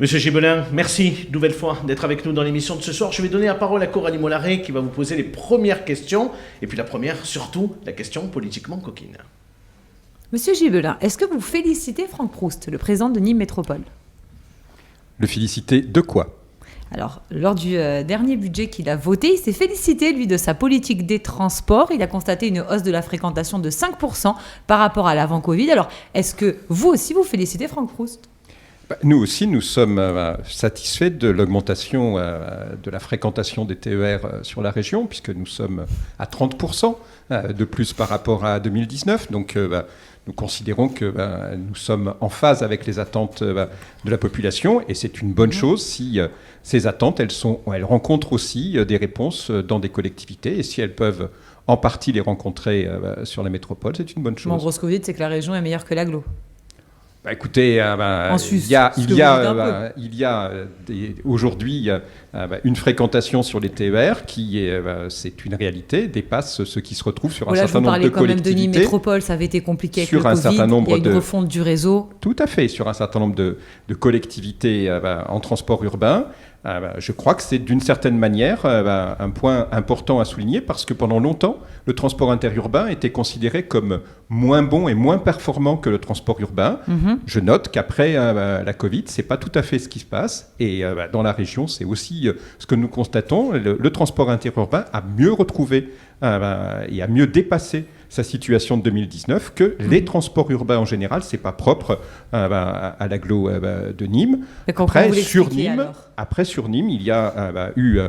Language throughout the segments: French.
Monsieur Gibelin, merci une nouvelle fois d'être avec nous dans l'émission de ce soir. Je vais donner la parole à Coralie Mollaret qui va vous poser les premières questions. Et puis la première, surtout, la question politiquement coquine. Monsieur Gibelin, est-ce que vous félicitez Franck Proust, le président de Nîmes Métropole? Le féliciter de quoi? Alors, lors du dernier budget qu'il a voté, il s'est félicité, lui, de sa politique des transports. Il a constaté une hausse de la fréquentation de 5% par rapport à l'avant-Covid. Alors, est-ce que vous aussi, vous félicitez Franck Proust? Nous aussi, nous sommes satisfaits de l'augmentation de la fréquentation des TER sur la région, puisque nous sommes à 30% de plus par rapport à 2019. Donc, nous considérons que nous sommes en phase avec les attentes de la population, et c'est une bonne chose si ces attentes, elles rencontrent aussi des réponses dans des collectivités, et si elles peuvent en partie les rencontrer sur la métropole, c'est une bonne chose. En gros, ce que vous dites, c'est que la région est meilleure que l'agglo. Écoutez, il y a aujourd'hui une fréquentation sur les TER qui c'est une réalité, dépasse ce qui se retrouve sur un certain nombre de collectivités. Vous parlez quand même de Nîmes Métropole, ça avait été compliqué avec le Covid, il y a une refonte du réseau. Tout à fait, sur un certain nombre de collectivités en transport urbain. Je crois que c'est d'une certaine manière un point important à souligner, parce que pendant longtemps, le transport interurbain était considéré comme moins bon et moins performant que le transport urbain. Je note qu'après la Covid, c'est pas tout à fait ce qui se passe. Et dans la région, c'est aussi ce que nous constatons. Le transport interurbain a mieux retrouvé et a mieux dépassé sa situation de 2019 que les transports urbains en général. C'est pas propre à l'agglo de Nîmes. Après, sur Nîmes, il y a eu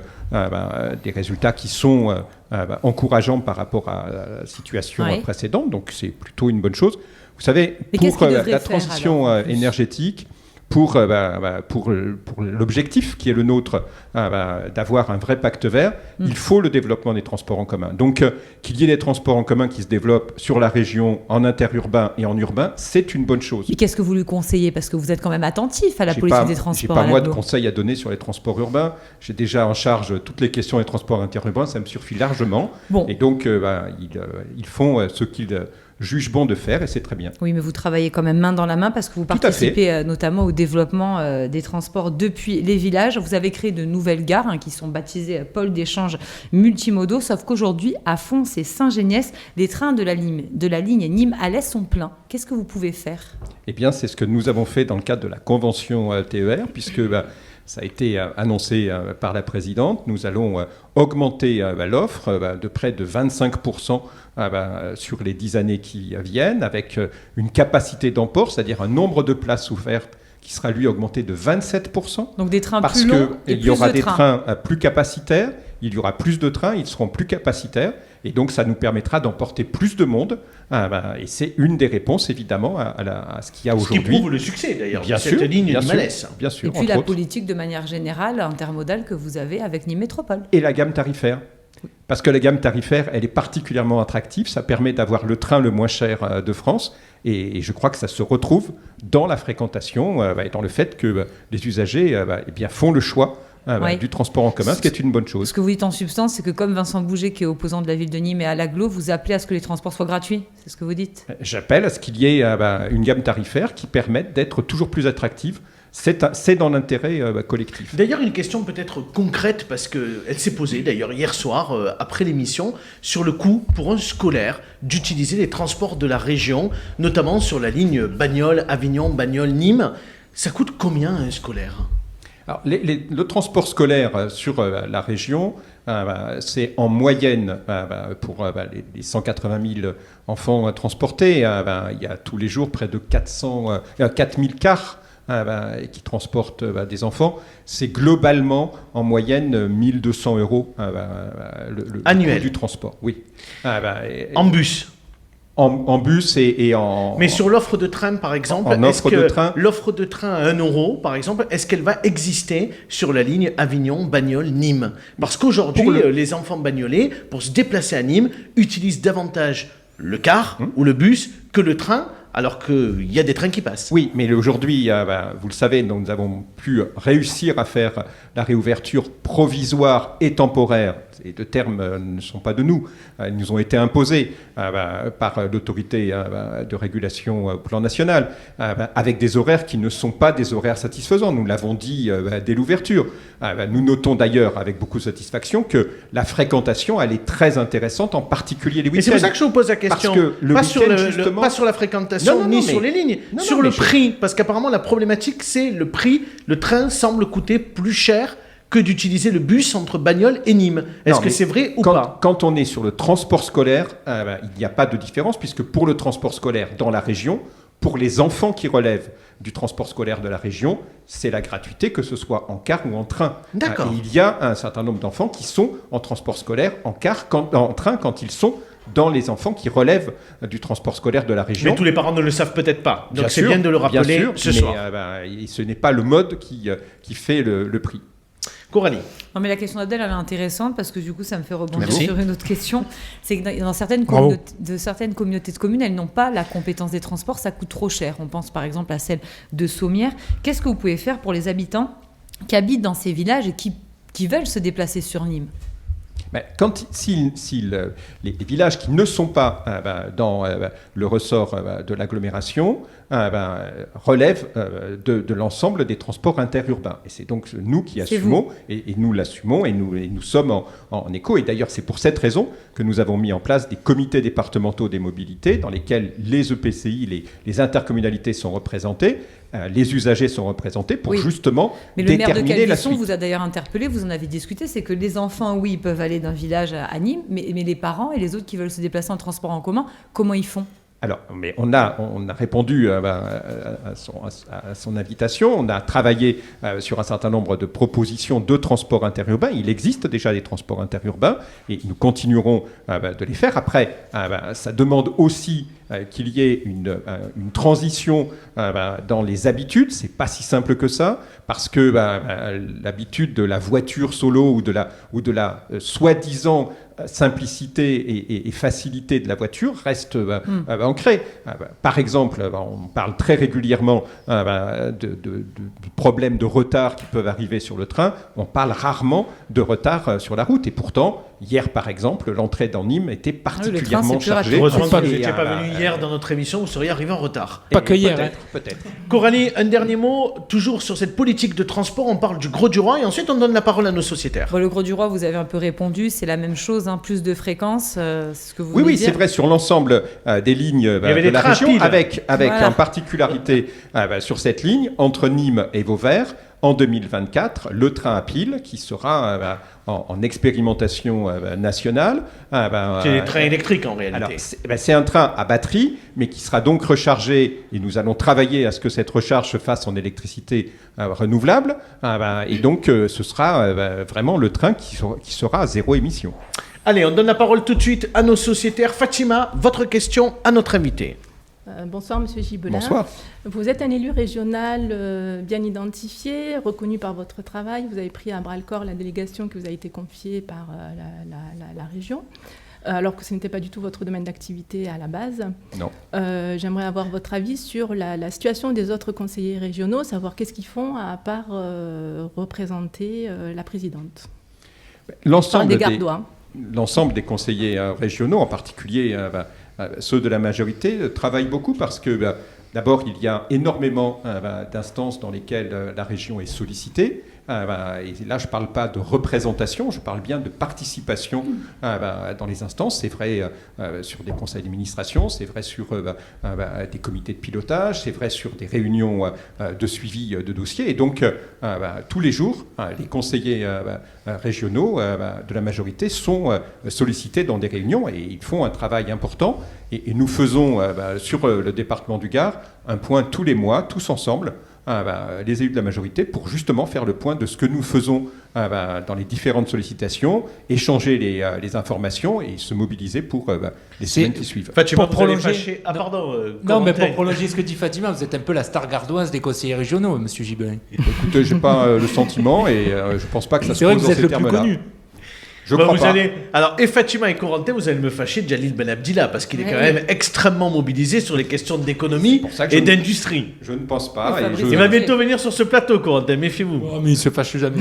des résultats qui sont encourageants par rapport à la situation précédente. Donc, c'est plutôt une bonne chose. Vous savez, pour la transition énergétique, pour l'objectif qui est le nôtre, d'avoir un vrai pacte vert, il faut le développement des transports en commun. Donc, qu'il y ait des transports en commun qui se développent sur la région, en interurbain et en urbain, c'est une bonne chose. Et qu'est-ce que vous lui conseillez? Parce que vous êtes quand même attentif à la politique des transports. Je n'ai pas, moi, de conseils à donner sur les transports urbains. J'ai déjà en charge toutes les questions des transports interurbains, ça me suffit largement. Bon. Et donc, ils font ce qu'ils juge bon de faire, et c'est très bien. Oui, mais vous travaillez quand même main dans la main, parce que vous participez notamment au développement des transports depuis les villages. Vous avez créé de nouvelles gares qui sont baptisées pôles d'échange multimodaux, sauf qu'aujourd'hui, à Fons et Saint-Géniès, les trains de la ligne Nîmes-Alès sont pleins. Qu'est-ce que vous pouvez faire? Eh bien, c'est ce que nous avons fait dans le cadre de la convention TER, puisque ça a été annoncé par la présidente. Nous allons augmenter l'offre de près de 25% sur les 10 années qui viennent, avec une capacité d'emport, c'est-à-dire un nombre de places ouvertes qui sera lui augmenté de 27%. Donc des trains plus longs et plus de trains. Parce qu'il y aura des trains plus capacitaires, il y aura plus de trains, ils seront plus capacitaires, et donc ça nous permettra d'emporter plus de monde. Et c'est une des réponses, évidemment, à ce qu'il y a aujourd'hui. Ce qui prouve le succès, d'ailleurs, de cette ligne Nîmes-Alès. Bien sûr. Et puis la politique, de manière générale, intermodale, que vous avez avec Nîmes Métropole. Et la gamme tarifaire. Parce que la gamme tarifaire, elle est particulièrement attractive. Ça permet d'avoir le train le moins cher de France. Et je crois que ça se retrouve dans la fréquentation et dans le fait que les usagers font le choix du transport en commun, ce qui est une bonne chose. Ce que vous dites en substance, c'est que comme Vincent Bouget, qui est opposant de la ville de Nîmes et à l'agglo, vous appelez à ce que les transports soient gratuits. C'est ce que vous dites? J'appelle à ce qu'il y ait une gamme tarifaire qui permette d'être toujours plus attractive. C'est dans l'intérêt collectif. D'ailleurs, une question peut-être concrète, parce qu'elle s'est posée d'ailleurs hier soir, après l'émission, sur le coût pour un scolaire d'utiliser les transports de la région, notamment sur la ligne Bagnoles, Avignon, Bagnoles, Nîmes. Ça coûte combien un scolaire? Alors, le transport scolaire sur la région, c'est en moyenne, pour les 180 000 enfants transportés, il y a tous les jours près de 4 000 cars qui transportent des enfants. C'est globalement en moyenne 1 200 € le annuel coût du transport. Oui. En bus. En bus et en... Mais sur l'offre de train, par exemple, l'offre de train à 1 €, par exemple, est-ce qu'elle va exister sur la ligne Avignon, Bagnoles, Nîmes? Parce qu'aujourd'hui, les enfants bagnolais, pour se déplacer à Nîmes, utilisent davantage le car ou le bus que le train, alors qu'il y a des trains qui passent. Oui, mais aujourd'hui, vous le savez, nous avons pu réussir à faire la réouverture provisoire et temporaire ces deux termes ne sont pas de nous. Ils nous ont été imposés par l'autorité de régulation au plan national, avec des horaires qui ne sont pas des horaires satisfaisants. Nous l'avons dit dès l'ouverture. Nous notons d'ailleurs avec beaucoup de satisfaction que la fréquentation, elle est très intéressante, en particulier les week-ends. Et c'est pour ça que je vous pose la question. Pas sur la fréquentation, ni sur les lignes, sur le prix. Parce qu'apparemment, la problématique, c'est le prix. Le train semble coûter plus cher que d'utiliser le bus entre Bagnoles et Nîmes. Est-ce que c'est vrai ou pas ? Quand on est sur le transport scolaire, il n'y a pas de différence, puisque pour le transport scolaire dans la région, pour les enfants qui relèvent du transport scolaire de la région, c'est la gratuité, que ce soit en car ou en train. D'accord. Et il y a un certain nombre d'enfants qui sont en transport scolaire, en car, en train, quand ils sont dans les enfants qui relèvent du transport scolaire de la région. Mais tous les parents ne le savent peut-être pas. Donc c'est bien de le rappeler ce soir. Mais ce n'est pas le mode qui fait le prix. Coralie. Non, mais la question d'Abdel, elle est intéressante parce que du coup, ça me fait rebondir sur une autre question. C'est que dans certaines communautés de communes, elles n'ont pas la compétence des transports, ça coûte trop cher. On pense par exemple à celle de Sommières. Qu'est-ce que vous pouvez faire pour les habitants qui habitent dans ces villages et qui veulent se déplacer sur Nîmes ? Les villages qui ne sont pas dans le ressort de l'agglomération relèvent de l'ensemble des transports interurbains. Et c'est donc nous qui assumons, et nous l'assumons, et nous sommes en écho. Et d'ailleurs, c'est pour cette raison que nous avons mis en place des comités départementaux des mobilités dans lesquels les EPCI, les intercommunalités sont représentées, les usagers sont représentés pour justement déterminer la suite. Mais le maire de Calvisson vous a d'ailleurs interpellé, vous en avez discuté, c'est que les enfants, oui, ils peuvent aller d'un village à Nîmes, mais les parents et les autres qui veulent se déplacer en transport en commun, comment ils font ? Alors, mais on a répondu à son invitation. On a travaillé sur un certain nombre de propositions de transports interurbains. Il existe déjà des transports interurbains et nous continuerons de les faire. Après, ça demande aussi qu'il y ait une transition dans les habitudes. C'est pas si simple que ça, parce que l'habitude de la voiture solo ou de la soi-disant simplicité et facilité de la voiture reste ancrée. Par exemple, on parle très régulièrement de problèmes de retard qui peuvent arriver sur le train. On parle rarement de retard sur la route. Et pourtant, hier, par exemple, l'entrée dans Nîmes était particulièrement chargée. Heureusement que vous n'étiez pas venu hier dans notre émission, vous seriez arrivé en retard. Pas que hier. Peut-être. Coralie, un dernier mot. Toujours sur cette politique de transport, on parle du Gros du Roi et ensuite on donne la parole à nos sociétaires. Le Gros du Roi, vous avez un peu répondu, c'est la même chose, plus de fréquences, c'est ce que vous voulez dire. C'est vrai, sur l'ensemble des lignes de la région, avec en particularité sur cette ligne, entre Nîmes et Vauvert, en 2024, le train à piles qui sera en expérimentation nationale. C'est des trains électriques en réalité. Alors, c'est un train à batterie, mais qui sera donc rechargé, et nous allons travailler à ce que cette recharge se fasse en électricité renouvelable. Et donc, ce sera vraiment le train qui sera à zéro émission. Allez, on donne la parole tout de suite à nos sociétaires. Fatima, votre question à notre invité. Bonsoir, Monsieur Gibelin. Bonsoir. Vous êtes un élu régional bien identifié, reconnu par votre travail. Vous avez pris à bras-le-corps la délégation qui vous a été confiée par la région, alors que ce n'était pas du tout votre domaine d'activité à la base. Non. J'aimerais avoir votre avis sur la situation des autres conseillers régionaux, savoir qu'est-ce qu'ils font à part représenter la présidente. L'ensemble des Gardois. L'ensemble des conseillers régionaux, en particulier ceux de la majorité, travaillent beaucoup parce que d'abord, il y a énormément d'instances dans lesquelles la région est sollicitée. Et là, je ne parle pas de représentation, je parle bien de participation dans les instances. C'est vrai sur des conseils d'administration, c'est vrai sur des comités de pilotage, c'est vrai sur des réunions de suivi de dossiers. Et donc, tous les jours, les conseillers régionaux de la majorité sont sollicités dans des réunions et ils font un travail important. Et nous faisons sur le département du Gard un point tous les mois, tous ensemble, les élus de la majorité, pour justement faire le point de ce que nous faisons dans les différentes sollicitations, échanger les informations et se mobiliser pour les semaines qui suivent. Fatima, pour prolonger... mais pour prolonger ce que dit Fatima, vous êtes un peu la star gardoise des conseillers régionaux, Monsieur Gibelin. Écoutez, je n'ai pas le sentiment et je ne pense pas que ça se pose dans ces termes-là. C'est vrai que vous êtes le plus connu. Je crois pas. Alors, et Fatima et Corentin, vous allez me fâcher Jalil Ben Abdillah, parce qu'il est quand même extrêmement mobilisé sur les questions d'économie et d'industrie. Je ne pense pas. Il va bientôt venir sur ce plateau, Corentin, méfiez-vous. Oh, mais il se fâche jamais.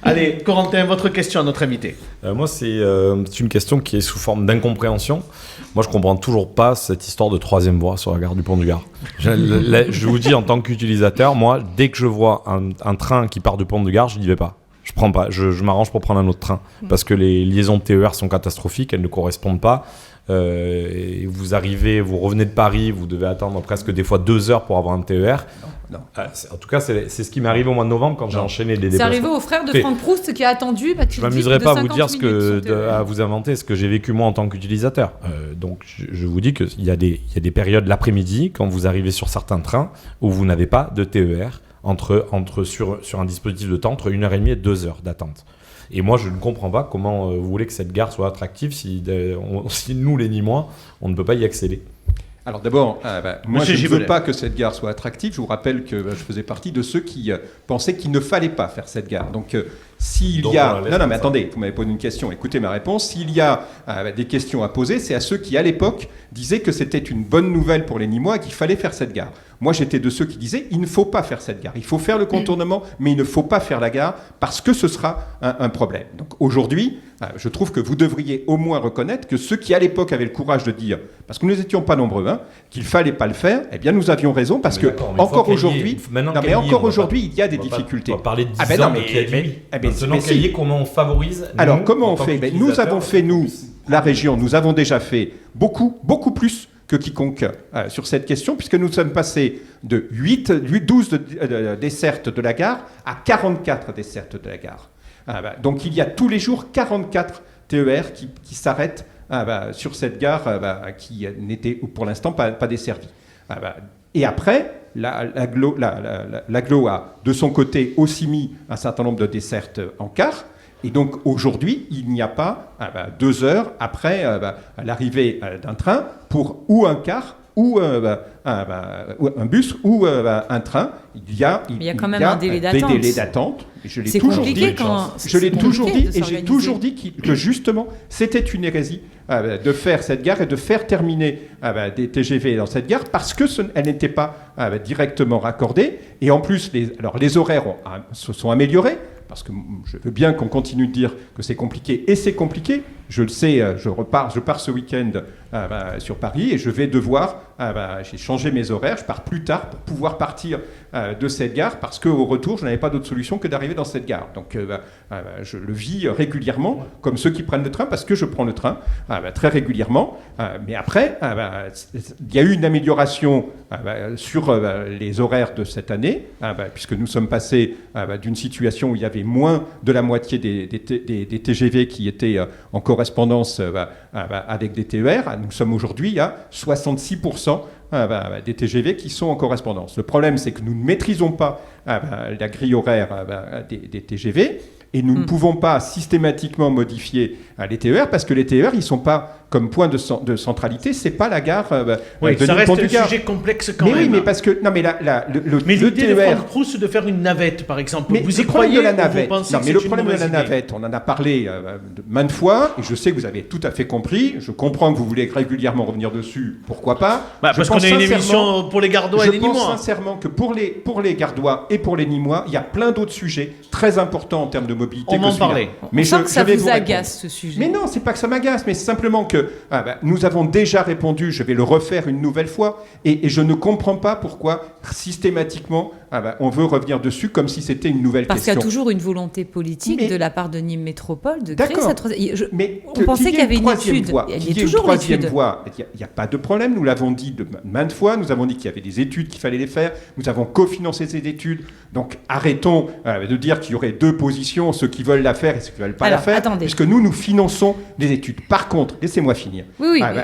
Allez, Corentin, votre question à notre invité. Moi, c'est une question qui est sous forme d'incompréhension. Moi, je comprends toujours pas cette histoire de 3e voie sur la gare du Pont du Gard. Je vous dis, en tant qu'utilisateur, moi, dès que je vois un train qui part du Pont du Gard, je n'y vais pas. Je prends pas. Je m'arrange pour prendre un autre train parce que les liaisons de TER sont catastrophiques, elles ne correspondent pas. Et vous revenez de Paris, vous devez attendre presque des fois 2 heures pour avoir un TER. Non. En tout cas, c'est ce qui m'est arrivé au mois de novembre quand j'ai enchaîné les déplacements. C'est arrivé au frère de Franck Proust qui a attendu. Je ne m'amuserai pas à vous dire à vous inventer ce que j'ai vécu moi en tant qu'utilisateur. Donc, je vous dis qu'il y a des périodes l'après-midi quand vous arrivez sur certains trains où vous n'avez pas de TER sur un dispositif de temps entre 1h30 et 2 heures d'attente. Et moi, je ne comprends pas comment vous voulez que cette gare soit attractive si nous, les Nîmois, on ne peut pas y accéder. Alors d'abord, moi je ne veux pas que cette gare soit attractive. Je vous rappelle que je faisais partie de ceux qui pensaient qu'il ne fallait pas faire cette gare. Donc s'il y a... Non, mais attendez, vous m'avez posé une question, écoutez ma réponse. S'il y a des questions à poser, c'est à ceux qui, à l'époque, disaient que c'était une bonne nouvelle pour les Nîmois et qu'il fallait faire cette gare. Moi, j'étais de ceux qui disaient il ne faut pas faire cette gare. Il faut faire le contournement, mais il ne faut pas faire la gare parce que ce sera un problème. Donc aujourd'hui, je trouve que vous devriez au moins reconnaître que ceux qui, à l'époque, avaient le courage de dire, parce que nous n'étions pas nombreux, qu'il ne fallait pas le faire, eh bien, nous avions raison parce que encore aujourd'hui, il y a des difficultés. On va parler de 10 ans, mais maintenant qu'il y ait, comment on favorise. Alors, comment on fait? Nous avons fait, la région, nous avons déjà fait beaucoup plus que quiconque sur cette question, puisque nous sommes passés de 12 dessertes de la gare à 44 dessertes de la gare. Donc il y a tous les jours 44 TER qui s'arrêtent sur cette gare qui n'était pour l'instant pas desservie. Et après, l'Agglo a de son côté aussi mis un certain nombre de dessertes en car. Et donc aujourd'hui, il n'y a pas 2 heures après l'arrivée d'un train pour ou un car ou un bus ou un train. Il y a quand même un délai d'attente. Des délais d'attente. Je l'ai toujours dit. Je l'ai toujours dit et j'ai toujours dit que justement c'était une hérésie de faire cette gare et de faire terminer des TGV dans cette gare parce que elle n'était pas directement raccordée. Et en plus, les horaires se sont améliorés. Parce que je veux bien qu'on continue de dire que c'est compliqué, et c'est compliqué. Je le sais, je pars ce week-end sur Paris et je vais devoir, j'ai changé mes horaires, je pars plus tard pour pouvoir partir de cette gare parce qu'au retour, je n'avais pas d'autre solution que d'arriver dans cette gare. Donc je le vis régulièrement, comme ceux qui prennent le train, parce que je prends le train très régulièrement. Mais après, il y a eu une amélioration sur les horaires de cette année, puisque nous sommes passés d'une situation où il y avait moins de la moitié des TGV qui étaient en correspondance avec des TER. Nous sommes aujourd'hui à 66% des TGV qui sont en correspondance. Le problème, c'est que nous ne maîtrisons pas la grille horaire des TGV et nous ne pouvons pas systématiquement modifier les TER parce que les TER, ils ne sont pas comme point de centralité, c'est pas la gare de ça reste un sujet complexe quand même. Oui, mais parce que l'idée de Franck Proust de faire une navette, par exemple, mais vous y croyez de la navette. Le problème de la navette, on en a parlé maintes fois, et je sais que vous avez tout à fait compris. Je comprends que vous voulez régulièrement revenir dessus. Pourquoi pas? Parce qu'on a une émission pour les Gardois et les Nîmois. Je pense sincèrement que pour les Gardois et pour les Nîmois, il y a plein d'autres sujets très importants en termes de mobilité. On va en parler. Mais je sens que ça vous agace ce sujet. Mais non, c'est pas que ça m'agace, mais c'est simplement que nous avons déjà répondu, je vais le refaire une nouvelle fois, et je ne comprends pas pourquoi systématiquement on veut revenir dessus comme si c'était une nouvelle question. Parce qu'il y a toujours une volonté politique de la part de Nîmes Métropole de créer cette troisième... On pensait qu'il y avait une étude. Il y a toujours une troisième voie. Il n'y a pas de problème, nous l'avons dit maintes fois, nous avons dit qu'il y avait des études, qu'il fallait les faire, nous avons cofinancé ces études, donc arrêtons de dire qu'il y aurait 2 positions, ceux qui veulent la faire et ceux qui ne veulent pas la faire, puisque nous finançons des études. Par contre, laissez-moi finir.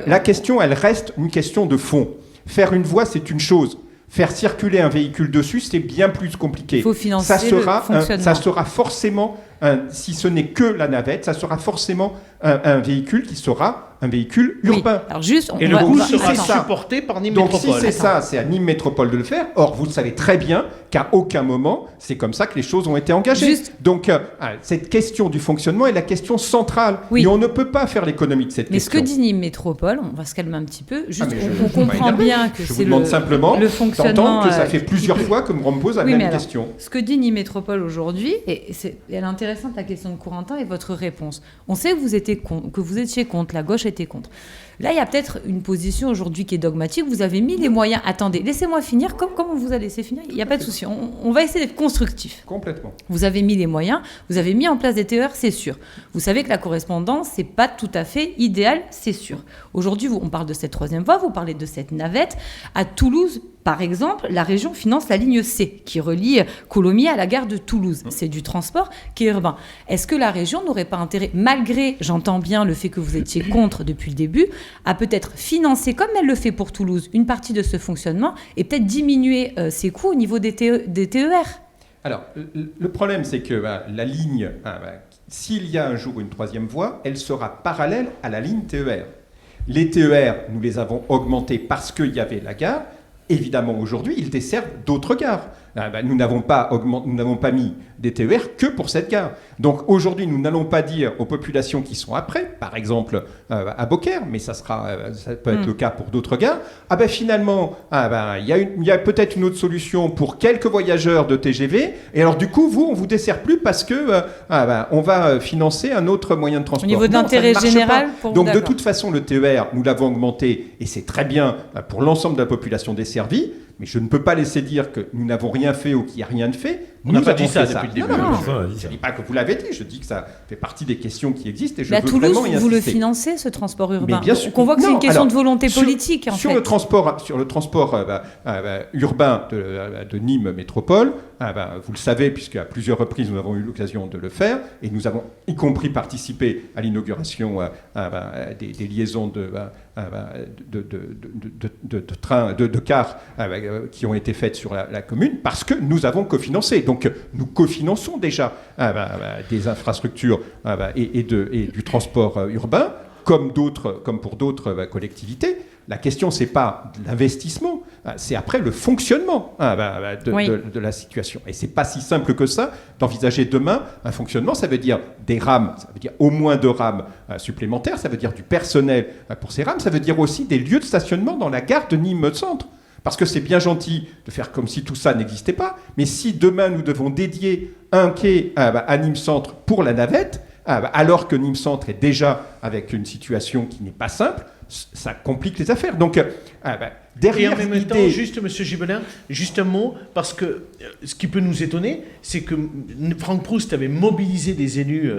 La question, elle reste une question de fond. Faire une voie, c'est une chose. Faire circuler un véhicule dessus, c'est bien plus compliqué. Il faut financer le fonctionnement. Ça sera forcément, si ce n'est que la navette, ça sera forcément un véhicule qui sera un véhicule urbain. Alors juste, le coût sera supporté par Nîmes Métropole. Donc si c'est ça, c'est à Nîmes Métropole de le faire. Or, vous le savez très bien qu'à aucun moment, c'est comme ça que les choses ont été engagées. Donc, cette question du fonctionnement est la question centrale. Et on ne peut pas faire l'économie de cette question. Mais ce que dit Nîmes Métropole, on va se calmer un petit peu, on comprend bien que c'est le fonctionnement... que ça fait plusieurs fois que me pose la même question. Ce que dit Nîmes Métropole aujourd'hui, et elle est intéressante la question de Corentin et votre réponse. On sait que vous étiez contre, la gauche était contre. Là, il y a peut-être une position aujourd'hui qui est dogmatique. Vous avez mis les moyens. Attendez, laissez-moi finir. Comment vous allez laisser finir ? Il n'y a pas de souci. On va essayer d'être constructif. Complètement. Vous avez mis les moyens. Vous avez mis en place des TER, c'est sûr. Vous savez que la correspondance, c'est pas tout à fait idéal, c'est sûr. Aujourd'hui, on parle de cette troisième voie. Vous parlez de cette navette. À Toulouse, par exemple, la région finance la ligne C, qui relie Colomiers à la gare de Toulouse. C'est du transport qui est urbain. Est-ce que la région n'aurait pas intérêt, malgré, j'entends bien le fait que vous étiez contre depuis le début, à peut-être financer, comme elle le fait pour Toulouse, une partie de ce fonctionnement et peut-être diminuer ses coûts au niveau des TER ? Alors, le problème, c'est que la ligne, s'il y a un jour une troisième voie, elle sera parallèle à la ligne TER. Les TER, nous les avons augmentés parce qu'il y avait la gare. Évidemment, aujourd'hui, ils desservent d'autres gares. Nous n'avons pas mis des TER que pour cette gare. Donc aujourd'hui, nous n'allons pas dire aux populations qui sont après, par exemple à Beaucaire, mais ça peut être le cas pour d'autres gares, finalement, il y a peut-être une autre solution pour quelques voyageurs de TGV, et alors du coup, on vous dessert plus parce que on va financer un autre moyen de transport. Au niveau d'intérêt général, pour donc de toute façon, le TER, nous l'avons augmenté, et c'est très bien pour l'ensemble de la population desservie. Mais je ne peux pas laisser dire que nous n'avons rien fait ou qu'il n'y a rien de fait. On n'a pas dit ça depuis le début. Non. Je ne dis pas que vous l'avez dit, je dis que ça fait partie des questions qui existent et je veux Toulouse, vraiment y insister. Vous le financez, ce transport urbain. Mais bien sûr. Donc on voit que c'est une question de volonté politique, en fait. Sur le transport urbain de Nîmes Métropole, vous le savez, puisqu'à plusieurs reprises, nous avons eu l'occasion de le faire, et nous avons y compris participé à l'inauguration des liaisons de trains, de cars qui ont été faites sur la commune, parce que nous avons cofinancé. Donc nous cofinançons déjà des infrastructures et du transport urbain, comme pour d'autres collectivités. La question, c'est pas l'investissement, c'est après le fonctionnement de la situation. Et c'est pas si simple que ça d'envisager demain un fonctionnement. Ça veut dire des rames, ça veut dire au moins 2 rames supplémentaires, ça veut dire du personnel pour ces rames, ça veut dire aussi des lieux de stationnement dans la gare de Nîmes Centre. Parce que c'est bien gentil de faire comme si tout ça n'existait pas, mais si demain nous devons dédier un quai à Nîmes Centre pour la navette, alors que Nîmes Centre est déjà avec une situation qui n'est pas simple, ça complique les affaires. Donc, derrière et en même temps, juste, M. Gibelin, juste un mot, parce que ce qui peut nous étonner, c'est que Franck Proust avait mobilisé des élus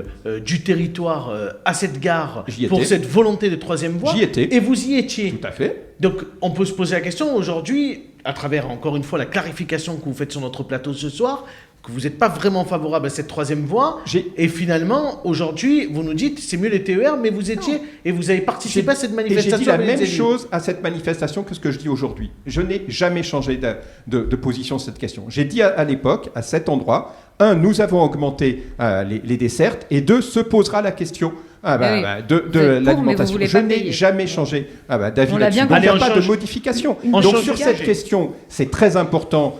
du territoire à cette gare pour cette volonté de troisième voie. J'y étais. Et vous y étiez. Tout à fait. Donc, on peut se poser la question aujourd'hui, à travers, encore une fois, la clarification que vous faites sur notre plateau ce soir, que vous n'êtes pas vraiment favorable à cette troisième voie. Et finalement, aujourd'hui, vous nous dites c'est mieux les TER, mais vous étiez et vous avez participé à cette manifestation. Et j'ai dit la même chose à cette manifestation que ce que je dis aujourd'hui. Je n'ai jamais changé de position sur cette question. J'ai dit à l'époque, à cet endroit, 1, nous avons augmenté les dessertes, et 2, se posera la question de l'alimentation. Je n'ai jamais changé d'avis là-dessus. Il n'y a pas de modification. Donc sur cette question, c'est très important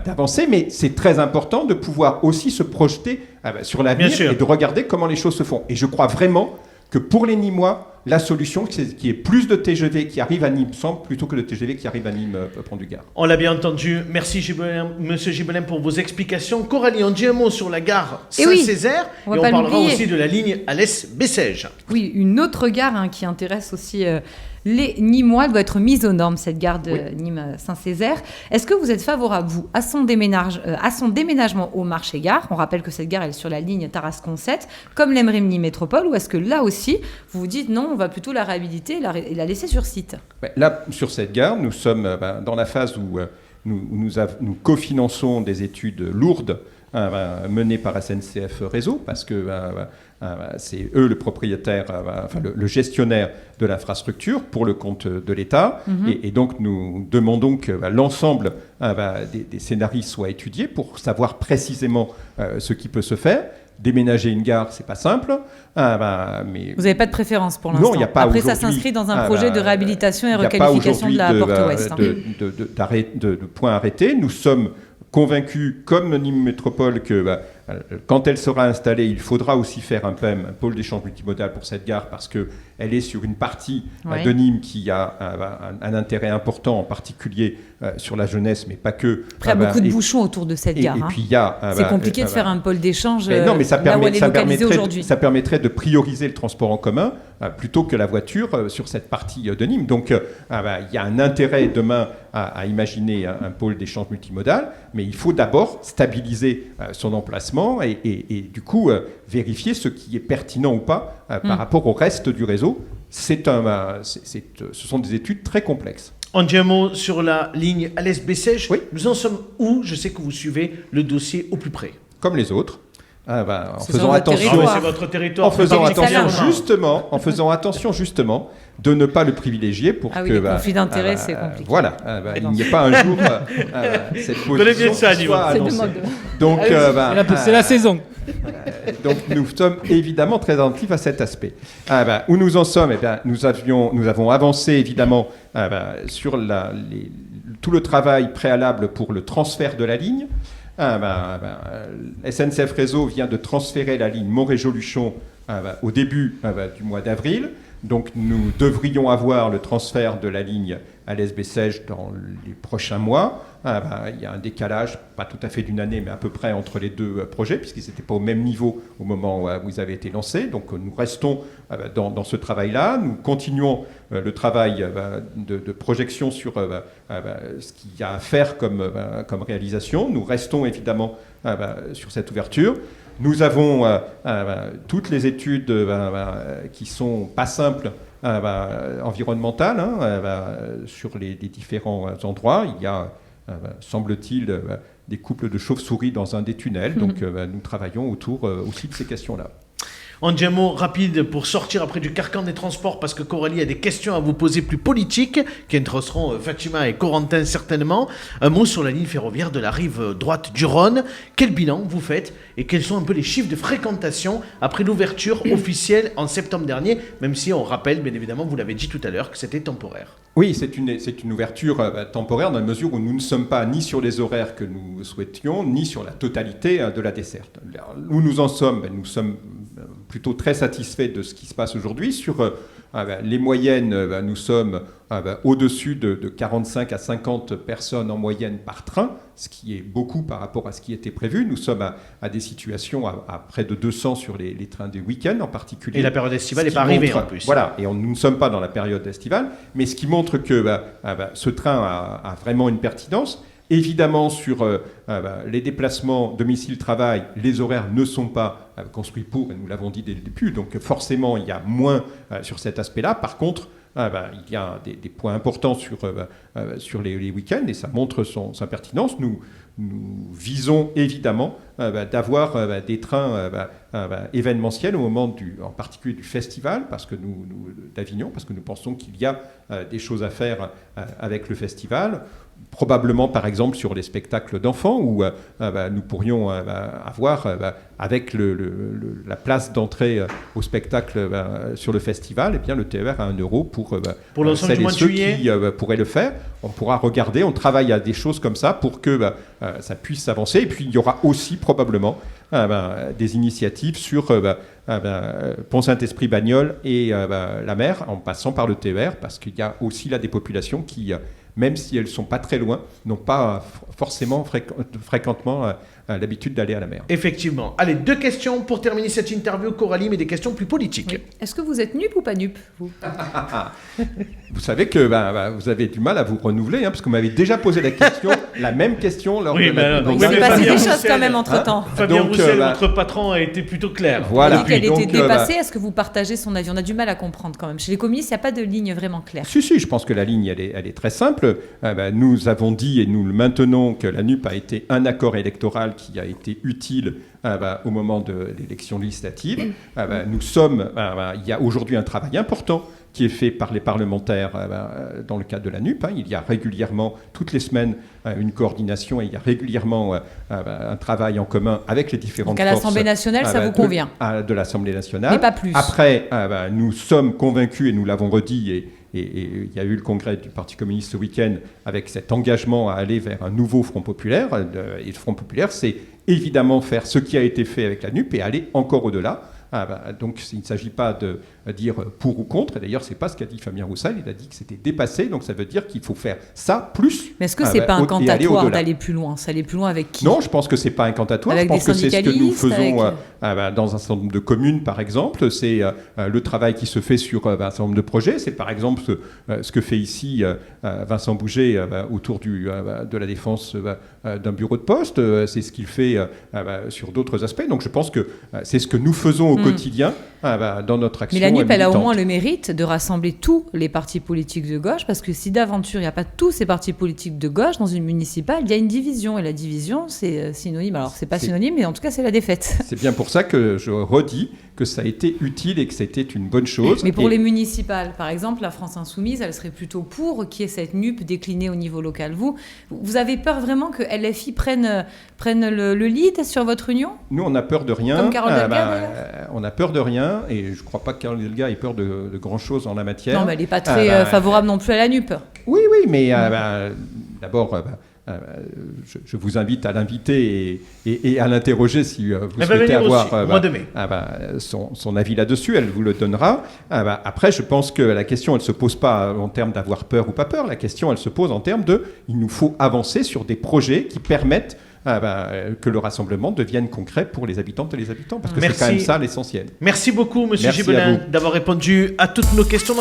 d'avancer, mais c'est très important de pouvoir aussi se projeter sur l'avenir et de regarder comment les choses se font. Et je crois vraiment que pour les Nîmois, la solution, c'est qu'il y ait plus de TGV qui arrivent à Nîmes Centre plutôt que de TGV qui arrivent à Nîmes Pont du Gard. On l'a bien entendu. Merci Monsieur Gibelin pour vos explications. Coralie, on dit un mot sur la gare Saint-Césaire et on parlera aussi de la ligne Alès-Bessèges. Oui, une autre gare qui intéresse aussi les Nîmois, doit être mise aux normes, cette gare de Nîmes-Saint-Césaire. Est-ce que vous êtes favorable, vous, à son déménagement au marché-gare ? On rappelle que cette gare elle est sur la ligne Tarascon 7, comme l'aimerait Nîmes Métropole, ou est-ce que là aussi, vous vous dites non, on va plutôt la réhabiliter et la laisser sur site ? Là, sur cette gare, nous sommes dans la phase où nous cofinançons des études lourdes menées par SNCF Réseau, parce que c'est eux le propriétaire, le gestionnaire de l'infrastructure pour le compte de l'État. Et donc nous demandons que l'ensemble des scénarios soient étudiés pour savoir précisément ce qui peut se faire. Déménager une gare, c'est pas simple. Mais vous n'avez pas de préférence pour l'instant. Non, il n'y a pas. Après, ça s'inscrit dans un projet de réhabilitation et requalification de la porte ouest. De point arrêté. Nous sommes convaincus, comme Nîmes Métropole, que quand elle sera installée, il faudra aussi faire un PEM, un pôle d'échange multimodal pour cette gare, parce qu'elle est sur une partie de Nîmes qui a un intérêt important, en particulier sur la jeunesse, mais pas que. Après, il y a beaucoup de bouchons autour de cette gare. Et puis, c'est compliqué de faire un pôle d'échange non, mais ça là où elle est localisée aujourd'hui. Ça permettrait de prioriser le transport en commun plutôt que la voiture sur cette partie de Nîmes. Donc, il y a un intérêt demain à imaginer un pôle d'échange multimodal, mais il faut d'abord stabiliser son emplacement et du coup vérifier ce qui est pertinent ou pas par rapport au reste du réseau. Ce sont des études très complexes. On dit un mot sur la ligne Alès-Bessèges. Oui. Nous en sommes où? Je sais que vous suivez le dossier au plus près. Comme les autres. En C'est faisant votre attention, territoire. C'est votre territoire. en faisant Particulièrement. attention justement de ne pas le privilégier pour que les conflits d'intérêts, c'est compliqué. Voilà, il n'y ait pas un jour cette position ça, soit annoncée. C'est de mode. Donc C'est la saison. donc nous sommes évidemment très attentifs à cet aspect. Où nous en sommes, nous avons avancé évidemment sur tout le travail préalable pour le transfert de la ligne. SNCF Réseau vient de transférer la ligne Montrégeau-Luchon au début du mois d'avril. Donc nous devrions avoir le transfert de la ligne Alès-Bessèges dans les prochains mois. Il y a un décalage, pas tout à fait d'une année, mais à peu près entre les deux projets, puisqu'ils n'étaient pas au même niveau au moment où ils avaient été lancés. Donc nous restons dans ce travail-là. Nous continuons le travail de projection sur ce qu'il y a à faire comme réalisation. Nous restons évidemment sur cette ouverture. Nous avons toutes les études qui sont pas simples environnementales sur les différents endroits. Il y a, semble-t-il, des couples de chauves-souris dans un des tunnels. Donc nous travaillons autour aussi de ces questions-là. On dit un mot rapide pour sortir après du carcan des transports, parce que Coralie a des questions à vous poser plus politiques, qui intéresseront Fatima et Corentin certainement. Un mot sur la ligne ferroviaire de la rive droite du Rhône. Quel bilan vous faites et quels sont un peu les chiffres de fréquentation après l'ouverture officielle en septembre dernier, même si on rappelle, bien évidemment, vous l'avez dit tout à l'heure, que c'était temporaire. Oui, c'est une ouverture temporaire dans la mesure où nous ne sommes pas ni sur les horaires que nous souhaitions, ni sur la totalité de la desserte. Où nous en sommes, nous sommes plutôt très satisfaits de ce qui se passe aujourd'hui. Sur les moyennes, nous sommes au-dessus de 45 à 50 personnes en moyenne par train, ce qui est beaucoup par rapport à ce qui était prévu. Nous sommes à des situations à près de 200 sur les trains des week-ends en particulier. Et la période estivale n'est pas arrivée en plus. Voilà, et nous ne sommes pas dans la période estivale, mais ce qui montre que ce train a vraiment une pertinence. Évidemment, sur les déplacements domicile-travail, les horaires ne sont pas construits pour, et nous l'avons dit dès le début, donc forcément, il y a moins sur cet aspect-là. Par contre, il y a des points importants sur les week-ends, et ça montre sa pertinence. Nous visons évidemment d'avoir des trains événementiels au moment en particulier du festival, d'Avignon, parce que nous pensons qu'il y a des choses à faire avec le festival. Probablement, par exemple, sur les spectacles d'enfants, où nous pourrions avoir, avec la place d'entrée au spectacle sur le festival, le TER à 1 € pour l'ensemble du mois de juillet qui pourraient le faire. On pourra regarder, on travaille à des choses comme ça pour que ça puisse avancer. Et puis, il y aura aussi probablement des initiatives sur Pont-Saint-Esprit, Bagnoles et la mer, en passant par le TER, parce qu'il y a aussi là des populations qui, même si elles ne sont pas très loin, n'ont pas forcément fréquemment l'habitude d'aller à la mer. Effectivement. Allez, 2 questions pour terminer cette interview, Coralie, mais des questions plus politiques. Oui. Est-ce que vous êtes nup ou pas nup, vous? Vous savez que vous avez du mal à vous renouveler, parce que vous m'avez déjà posé la même question lors de la... Il s'est passé des choses quand même entre-temps. Fabien Roussel, votre patron, a été plutôt clair. Voilà. Il a dit qu'elle était dépassée. Est-ce que vous partagez son avis? On a du mal à comprendre quand même. Chez les communistes, il n'y a pas de ligne vraiment claire. Si, je pense que la ligne, elle est très simple. Nous avons dit, et nous le maintenons, que la NUP a été un accord électoral qui a été utile au moment de l'élection législative. Il y a aujourd'hui un travail important qui est fait par les parlementaires dans le cadre de la NUP. Il y a régulièrement, toutes les semaines, une coordination et il y a régulièrement un travail en commun avec les différentes forces. Donc à l'Assemblée nationale, ça vous convient? De l'Assemblée nationale. Mais pas plus. Après, nous sommes convaincus, et nous l'avons redit, il y a eu le congrès du Parti communiste ce week-end avec cet engagement à aller vers un nouveau Front populaire. Et le Front populaire, c'est évidemment faire ce qui a été fait avec la NUP et aller encore au-delà. Donc il ne s'agit pas de dire pour ou contre, et d'ailleurs c'est pas ce qu'a dit Fabien Roussel, il a dit que c'était dépassé, donc ça veut dire qu'il faut faire ça plus. Mais est-ce que c'est pas incantatoire d'aller plus loin? Ça aller plus loin avec qui? Non, je pense que c'est pas incantatoire, je pense que c'est ce que nous faisons dans un certain nombre de communes par exemple, c'est le travail qui se fait sur un certain nombre de projets, c'est par exemple ce que fait ici Vincent Bouget autour de la défense d'un bureau de poste, c'est ce qu'il fait sur d'autres aspects, donc je pense que c'est ce que nous faisons au quotidien dans notre action. Mais la NUP, elle a au moins le mérite de rassembler tous les partis politiques de gauche, parce que si d'aventure il n'y a pas tous ces partis politiques de gauche dans une municipale, il y a une division, et la division c'est synonyme, alors c'est pas synonyme, mais en tout cas c'est la défaite. C'est bien pour ça que je redis que ça a été utile et que c'était une bonne chose. Mais pour les municipales, par exemple, la France Insoumise, elle serait plutôt pour qu'il y ait cette NUP déclinée au niveau local. Vous avez peur vraiment que LFI prenne le lead sur votre union? Nous, on n'a peur de rien. Comme Carole Delga, on n'a peur de rien, et je ne crois pas que Carole Delga ait peur de grand-chose en la matière. Non, mais elle n'est pas très favorable non plus à la NUP. Oui, mais d'abord... je vous invite à l'inviter et à l'interroger si vous souhaitez avoir son avis là-dessus, elle vous le donnera. Après, je pense que la question, elle ne se pose pas en termes d'avoir peur ou pas peur, la question, elle se pose en termes il nous faut avancer sur des projets qui permettent que le rassemblement devienne concret pour les habitantes et les habitants, parce que c'est quand même ça l'essentiel. Merci beaucoup, Monsieur Gibelin, d'avoir répondu à toutes nos questions.